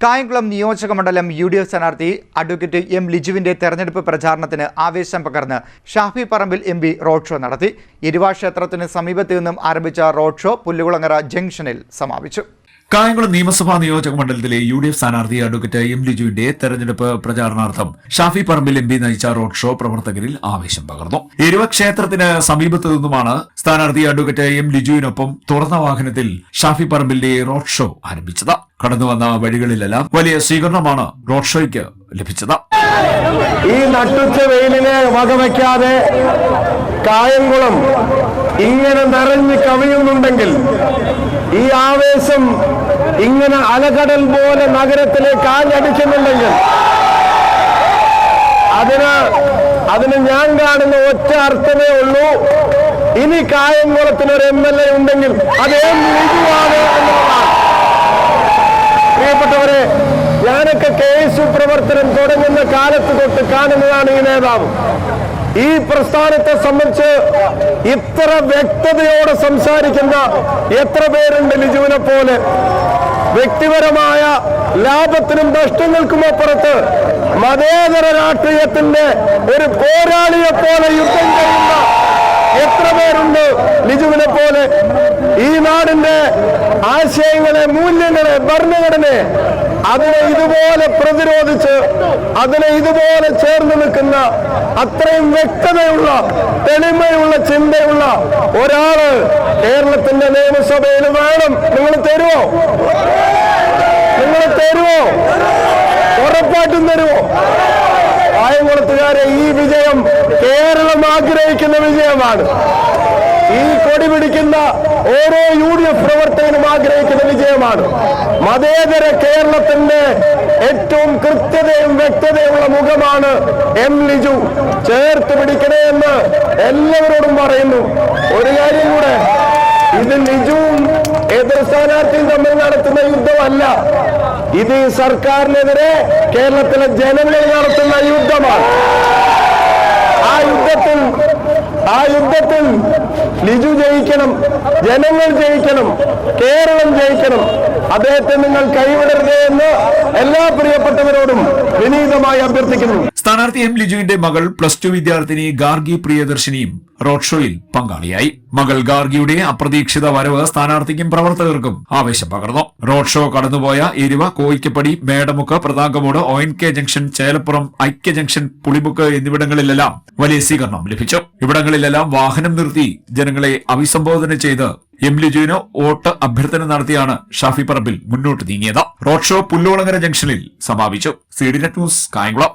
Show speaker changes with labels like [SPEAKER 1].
[SPEAKER 1] കായംകുളം നിയോജക മണ്ഡലം UDF സ്ഥാനാർത്ഥി അഡ്വക്കേറ്റ് എം ലിജുവിന്റെ തെരഞ്ഞെടുപ്പ് പ്രചാരണത്തിന് ആവേശം പകർന്ന് Shafi Parambil MP road show നടത്തി. ഇരുവാ ക്ഷേത്രത്തിന് സമീപത്തു നിന്നും ആരംഭിച്ച റോഡ് ഷോ പുല്ലുകുളങ്ങര ജംഗ്ഷനിൽ സമാപിച്ചു.
[SPEAKER 2] കായംകുളം നിയമസഭാ നിയോജക മണ്ഡലത്തിലെ UDF സ്ഥാനാർത്ഥി അഡ്വക്കേറ്റ് എം ലിജുവിന്റെ തെരഞ്ഞെടുപ്പ് പ്രചാരണാർത്ഥം ഷാഫി പറമ്പിൽ MP നയിച്ച റോഡ് ഷോ പ്രവർത്തകരിൽ ആവേശം പകർന്നു. ഇരുവ ക്ഷേത്രത്തിന് സമീപത്തു നിന്നുമാണ് സ്ഥാനാർത്ഥി അഡ്വക്കേറ്റ് എം ലിജുവിനൊപ്പം തുറന്ന വാഹനത്തിൽ ഷാഫി പറമ്പിലിന്റെ റോഡ് ഷോ ആരംഭിച്ചത്. കടന്നുവന്ന വഴികളിലെല്ലാം വലിയ സ്വീകരണമാണ് റോഡ് ഷോയ്ക്ക് ലഭിച്ചത്.
[SPEAKER 3] ഈ നട്ടുച്ച വെയിലിനെ വകവയ്ക്കാതെ കായംകുളം ഇങ്ങനെ നിറഞ്ഞു കവിയുന്നുണ്ടെങ്കിൽ, ഈ ആവേശം ഇങ്ങനെ അലകടൽ പോലെ നഗരത്തിലേക്ക് ആഞ്ഞടിക്കുന്നുണ്ടെങ്കിൽ അതിന് ഞാൻ കാണുന്ന ഒറ്റ അർത്ഥമേ ഉള്ളൂ. ഇനി കായംകുളത്തിന് ഒരു MLA ഉണ്ടെങ്കിൽ അത് എം ലിജുവാണ് എന്നുള്ളതാണ്. പ്രിയപ്പെട്ടവരെ, ഞാനൊക്കെ KSU പ്രവർത്തനം തുടങ്ങുന്ന കാലത്ത് തൊട്ട് കാണുന്നതാണ് ഈ നേതാവ്. ഈ പ്രസ്ഥാനത്തെ സംബന്ധിച്ച് ഇത്ര വ്യക്തതയോടെ സംസാരിക്കുന്ന എത്ര പേരുണ്ട് ലിജുവിനെ പോലെ? വ്യക്തിപരമായ ലാഭത്തിനും നഷ്ടങ്ങൾക്കും അപ്പുറത്ത് മതേതര രാഷ്ട്രീയത്തിന്റെ ഒരു പോരാളിയെ പോലെ യുദ്ധം ചെയ്യുന്ന എത്ര പേരുണ്ട് ലിജുവിനെ പോലെ? ഈ നാടിന്റെ ആശയങ്ങളെ, മൂല്യങ്ങളെ, ഭരണഘടനയെ അതിനെ ഇതുപോലെ പ്രതിരോധിച്ച് അതിനെ ഇതുപോലെ ചേർന്ന് നിൽക്കുന്ന അത്രയും വ്യക്തതയുള്ള, തെളിമയുള്ള ചിന്തയുള്ള ഒരാള് കേരളത്തിന്റെ നിയമസഭയിൽ വേണം. നിങ്ങൾ തരുമോ? ഉറപ്പായിട്ടും തരുമോ? കായംകുളത്തുകാരെ, ഈ വിജയം കേരളം ആഗ്രഹിക്കുന്ന വിജയമാണ്. ഈ കൊടി പിടിക്കുന്ന ഓരോ UDF പ്രവർത്തകനും ആഗ്രഹിക്കുന്ന വിജയമാണ്. മതേതര കേരളത്തിന്റെ ഏറ്റവും കൃത്യതയും വ്യക്തതയുള്ള മുഖമാണ് എം ലിജു. ചേർത്ത് പിടിക്കണേ എന്ന് എല്ലാവരോടും പറയുന്നു. ഒരു കാര്യം കൂടെ, ഇത് ലിജുവും എതിർ സ്ഥാനാർത്ഥിയും തമ്മിൽ നടത്തുന്ന യുദ്ധമല്ല. ഇത് ഈ സർക്കാരിനെതിരെ കേരളത്തിലെ ജനങ്ങൾ നടത്തുന്ന യുദ്ധമാണ്. ആ യുദ്ധത്തിൽ ലിജു ജയിക്കണം, ജനങ്ങൾ ജയിക്കണം, കേരളം ജയിക്കണം. അദ്ദേഹത്തെ നിങ്ങൾ കൈവിടരുത് എന്ന് എല്ലാ പ്രിയപ്പെട്ടവരോടും വിനീതമായി അഭ്യർത്ഥിക്കുന്നു.
[SPEAKER 2] സ്ഥാനാർത്ഥി എം ലിജുവിന്റെ മകൾ +2 വിദ്യാർത്ഥിനി ഗാർഗി പ്രിയദർശിനിയും റോഡ് ഷോയിൽ പങ്കാളിയായി. മകൾ ഗാർഗിയുടെ അപ്രതീക്ഷിത വരവ് സ്ഥാനാർത്ഥിക്കും പ്രവർത്തകർക്കും ആവേശം പകർന്നു. റോഡ് ഷോ കടന്നുപോയ എരുവ, കോയിക്കപ്പടി, മേടമുക്ക്, പ്രതാങ്കമൂട്, ONK ജംഗ്ഷൻ, ചേലപ്പുറം, ഐക്യ ജംഗ്ഷൻ, പുളിമുക്ക് എന്നിവിടങ്ങളിലെല്ലാം വലിയ സ്വീകരണം ലഭിച്ചു. ഇവിടങ്ങളിലെല്ലാം വാഹനം നിർത്തി ജനങ്ങളെ അഭിസംബോധന ചെയ്ത് എം ലിജുവിന് വോട്ട് അഭ്യർത്ഥന നടത്തിയാണ് ഷാഫി പറമ്പിൽ മുന്നോട്ട് നീങ്ങിയത്. റോഡ് ഷോ പുല്ലുകുളങ്ങര ജംഗ്ഷനിൽ സമാപിച്ചു. CDNet news, Kayamkulam.